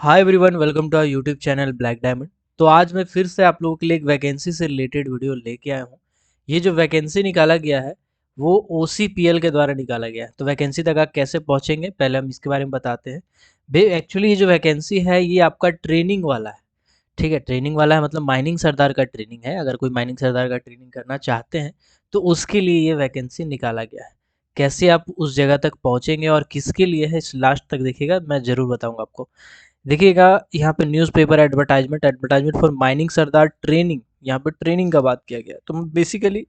Hi everyone, welcome to our YouTube channel Black Diamond. तो आज मैं फिर से आप लोगों के लिए एक वैकेंसी से रिलेटेड वीडियो लेके आया हूँ। ये जो वैकेंसी निकाला गया है वो OCPL के द्वारा निकाला गया है। तो वैकेंसी तक आप कैसे पहुँचेंगे पहले हम इसके बारे में बताते हैं। एक्चुअली ये जो वैकेंसी है ये आपका ट्रेनिंग वाला है। ठीक है, ट्रेनिंग वाला है मतलब माइनिंग सरदार का ट्रेनिंग है। अगर कोई माइनिंग सरदार का ट्रेनिंग करना चाहते हैं तो उसके लिए ये वैकेंसी निकाला गया है। कैसे आप उस जगह तक पहुँचेंगे और किसके लिए है, इस लास्ट तक देखिएगा, मैं ज़रूर बताऊँगा आपको। देखिएगा यहाँ पे newspaper advertisement advertisement for mining Sardar training, यहाँ पे ट्रेनिंग का बात किया गया। तो बेसिकली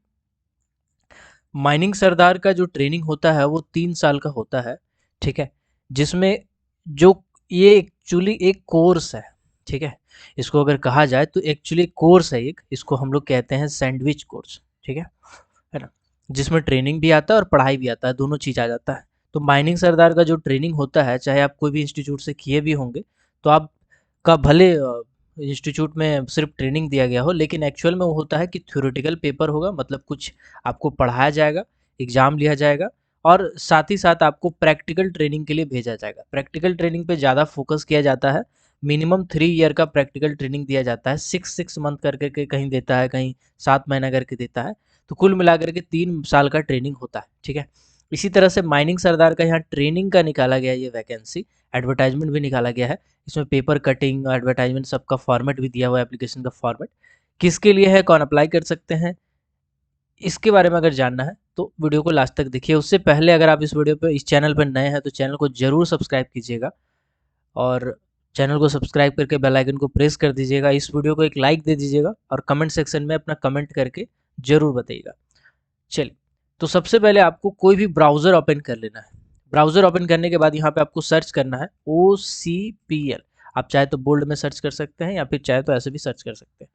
माइनिंग सरदार का जो ट्रेनिंग होता है वो 3 साल का होता है। ठीक है, जिसमें जो ये एक्चुअली एक कोर्स है। ठीक है, इसको अगर कहा जाए तो एक्चुअली कोर्स है एक, इसको हम लोग कहते हैं सैंडविच कोर्स। ठीक है ना, जिसमें ट्रेनिंग भी आता है और पढ़ाई भी आता है, दोनों चीज़ आ जाता है। तो माइनिंग सरदार का जो ट्रेनिंग होता है, चाहे आप कोई भी इंस्टीट्यूट से किए भी होंगे, तो आप का भले इंस्टीट्यूट में सिर्फ ट्रेनिंग दिया गया हो, लेकिन एक्चुअल में वो होता है कि थ्योरेटिकल पेपर होगा, मतलब कुछ आपको पढ़ाया जाएगा, एग्ज़ाम लिया जाएगा और साथ ही साथ आपको प्रैक्टिकल ट्रेनिंग के लिए भेजा जाएगा। प्रैक्टिकल ट्रेनिंग पे ज़्यादा फोकस किया जाता है। मिनिमम 3 ईयर का प्रैक्टिकल ट्रेनिंग दिया जाता है। 6 मंथ करके के कहीं देता है, कहीं 7 महीना करके देता है। तो कुल मिलाकर के 3 साल का ट्रेनिंग होता है। ठीक है, इसी तरह से माइनिंग सरदार का यहाँ ट्रेनिंग का निकाला गया ये वैकेंसी। एडवर्टाइजमेंट भी निकाला गया है। इसमें पेपर कटिंग, एडवर्टाइजमेंट, सबका फॉर्मेट भी दिया हुआ है, एप्लीकेशन का फॉर्मेट। किसके लिए है, कौन अप्लाई कर सकते हैं, इसके बारे में अगर जानना है तो वीडियो को लास्ट तक देखिए। उससे पहले अगर आप इस वीडियो पे, इस चैनल पर नए हैं तो चैनल को जरूर सब्सक्राइब कीजिएगा और चैनल को सब्सक्राइब करके बेल आइकन को प्रेस कर दीजिएगा। इस वीडियो को एक लाइक दे दीजिएगा और कमेंट सेक्शन में अपना कमेंट करके जरूर बताइएगा। चलिए, तो सबसे पहले आपको कोई भी ब्राउज़र ओपन कर लेना है। ब्राउज़र ओपन करने के बाद यहाँ पे आपको सर्च करना है OCPL। आप चाहे तो बोल्ड में सर्च कर सकते हैं या फिर चाहे तो ऐसे भी सर्च कर सकते हैं।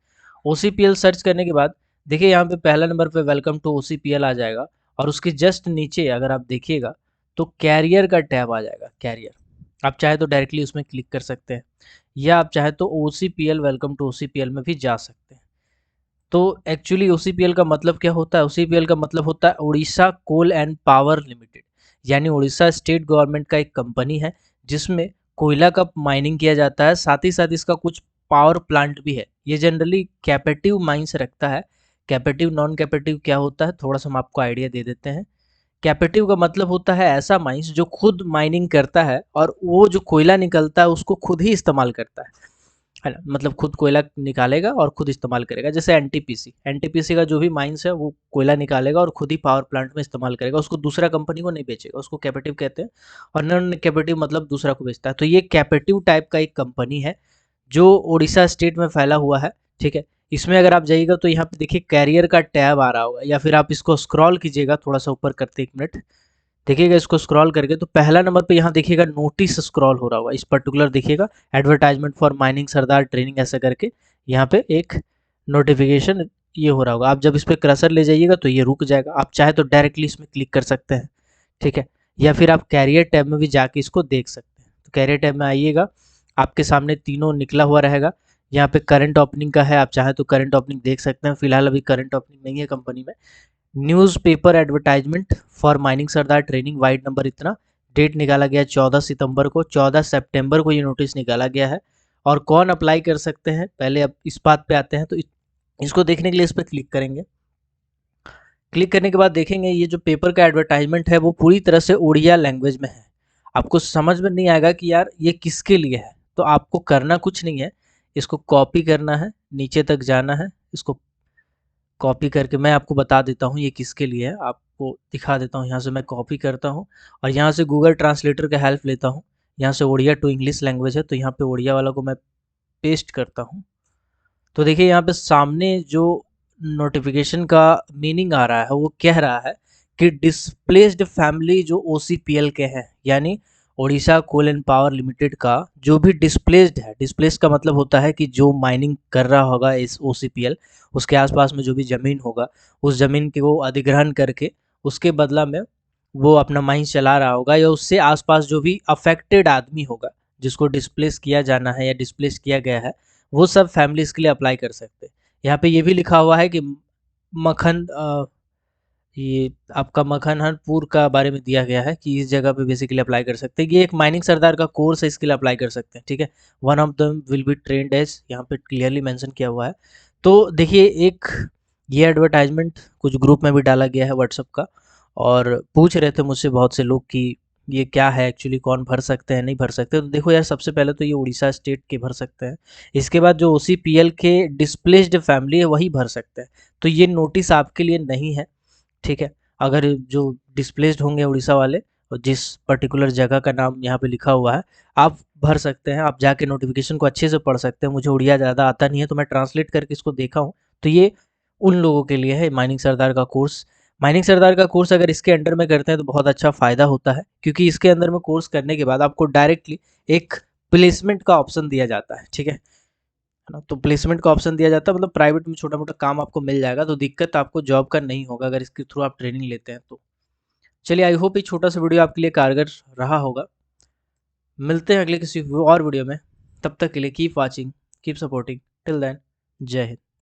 OCPL सर्च करने के बाद देखिए यहाँ पे पहला नंबर पे वेलकम टू OCPL आ जाएगा और उसके जस्ट नीचे अगर आप देखिएगा तो कैरियर का टैब आ जाएगा। कैरियर, आप चाहे तो डायरेक्टली उसमें क्लिक कर सकते हैं या आप चाहे तो OCPL वेलकम टू OCPL में भी जा सकते हैं। तो एक्चुअली OCPL का मतलब क्या होता है? OCPL का मतलब होता है उड़ीसा कोल एंड पावर लिमिटेड, यानी उड़ीसा स्टेट गवर्नमेंट का एक कंपनी है जिसमें कोयला का माइनिंग किया जाता है। साथ ही साथ इसका कुछ पावर प्लांट भी है। ये जनरली कैपेटिव माइंस रखता है। कैपेटिव नॉन कैपेटिव क्या होता है, थोड़ा सा हम आपको आइडिया दे देते हैं। कैपेटिव का मतलब होता है ऐसा माइंस जो खुद माइनिंग करता है और वो जो कोयला निकलता है उसको खुद ही इस्तेमाल करता है ना, मतलब खुद कोयला निकालेगा और खुद इस्तेमाल करेगा। जैसे एनटीपीसी, एनटीपीसी का जो भी माइंस है वो कोयला निकालेगा और खुद ही पावर प्लांट में इस्तेमाल करेगा, उसको दूसरा कंपनी को नहीं बेचेगा, उसको कैपेटिव कहते हैं। और नॉन कैपेटिव मतलब दूसरा को बेचता है। तो ये कैपेटिव टाइप का एक कंपनी है जो उड़ीसा स्टेट में फैला हुआ है। ठीक है, इसमें अगर आप जाइएगा तो यहाँ पे देखिए कैरियर का टैब आ रहा होगा, या फिर आप इसको स्क्रॉल कीजिएगा थोड़ा सा ऊपर करते, 1 मिनट देखिएगा इसको स्क्रॉल करके, तो पहला नंबर पे यहाँ देखिएगा नोटिस स्क्रॉल हो रहा होगा, इस पर्टिकुलर देखिएगा advertisement for mining Sardar training ऐसा करके यहाँ पे एक नोटिफिकेशन ये हो रहा होगा। आप जब इस पे क्रसर ले जाइएगा तो ये रुक जाएगा। आप चाहे तो डायरेक्टली इसमें क्लिक कर सकते हैं। ठीक है, या फिर आप कैरियर टैब में भी जाके इसको देख सकते हैं। तो कैरियर टैब में आइएगा, आपके सामने तीनों निकला हुआ रहेगा। यहाँ पे करंट ओपनिंग का है, आप चाहे तो करंट ओपनिंग देख सकते हैं। फिलहाल अभी करंट ओपनिंग नहीं है कंपनी में। Newspaper advertisement for mining Sardar training, wide number इतना, डेट निकाला गया 14 सितंबर को, 14 सितंबर को ये नोटिस निकाला गया है। और कौन अप्लाई कर सकते हैं, पहले अब इस बात पे आते हैं। तो इसको देखने के लिए इस पर क्लिक करेंगे। क्लिक करने के बाद देखेंगे ये जो पेपर का एडवर्टाइजमेंट है वो पूरी तरह से उड़िया लैंग्वेज में है। आपको समझ में नहीं आएगा कि यार ये किसके लिए है। तो आपको करना कुछ नहीं है, इसको कॉपी करना है, नीचे तक जाना है, इसको कॉपी करके मैं आपको बता देता हूँ ये किसके लिए है, आपको दिखा देता हूँ। यहाँ से मैं कॉपी करता हूँ और यहाँ से गूगल ट्रांसलेटर का हेल्प लेता हूँ। यहाँ से उड़िया टू इंग्लिश लैंग्वेज है, तो यहाँ पे उड़िया वाला को मैं पेस्ट करता हूँ। तो देखिए यहाँ पे सामने जो नोटिफिकेशन का मीनिंग आ रहा है वो कह रहा है कि डिस्प्लेस्ड फैमिली जो OCPL के हैं, यानी ओडिशा कोल एंड पावर लिमिटेड का जो भी डिस्प्लेस्ड है, डिस्प्लेस का मतलब होता है कि जो माइनिंग कर रहा होगा इस OCPL, उसके आसपास में जो भी ज़मीन होगा उस ज़मीन के वो अधिग्रहण करके उसके बदला में वो अपना माइन चला रहा होगा, या उससे आसपास जो भी अफेक्टेड आदमी होगा जिसको डिस्प्लेस किया जाना है या डिस्प्लेस किया गया है, वो सब फैमिलीज़ के लिए अप्लाई कर सकते हैं। यहाँ पे ये भी लिखा हुआ है कि मखन ये आपका मखनहरपुर का बारे में दिया गया है कि इस जगह पे बेसिकली अप्लाई कर सकते हैं। ये एक माइनिंग सरदार का कोर्स है, इसके लिए अप्लाई कर सकते हैं, ठीक है। One of them will be trend edge, यहाँ पे क्लियरली मेंशन किया हुआ है। तो देखिए, एक ये एडवर्टाइजमेंट कुछ ग्रुप में भी डाला गया है व्हाट्सएप का, और पूछ रहे थे मुझसे बहुत से लोग कि ये क्या है एक्चुअली, कौन भर सकते हैं नहीं भर सकते। तो देखो यार, सबसे पहले तो ये उड़ीसा स्टेट के भर सकते हैं। इसके बाद जो ओसीपीएल के डिस्प्लेस्ड फैमिली है वही भर सकते हैं। तो ये नोटिस आपके लिए नहीं है, ठीक है। अगर जो डिस्प्लेस्ड होंगे उड़ीसा वाले, और जिस पर्टिकुलर जगह का नाम यहाँ पे लिखा हुआ है, आप भर सकते हैं। आप जाके नोटिफिकेशन को अच्छे से पढ़ सकते हैं। मुझे उड़िया ज़्यादा आता नहीं है, तो मैं ट्रांसलेट करके इसको देखा हूँ। तो ये उन लोगों के लिए है, माइनिंग सरदार का कोर्स। माइनिंग सरदार का कोर्स अगर इसके अंडर में करते हैं तो बहुत अच्छा फ़ायदा होता है, क्योंकि इसके अंदर में कोर्स करने के बाद आपको डायरेक्टली एक प्लेसमेंट का ऑप्शन दिया जाता है, ठीक है ना। तो प्लेसमेंट का ऑप्शन दिया जाता है, मतलब प्राइवेट में छोटा मोटा काम आपको मिल जाएगा। तो दिक्कत आपको जॉब का नहीं होगा अगर इसके थ्रू आप ट्रेनिंग लेते हैं तो। चलिए, आई होप ये छोटा सा वीडियो आपके लिए कारगर रहा होगा। मिलते हैं अगले किसी और वीडियो में। तब तक के लिए keep watching, keep supporting. Till then, जय हिंद।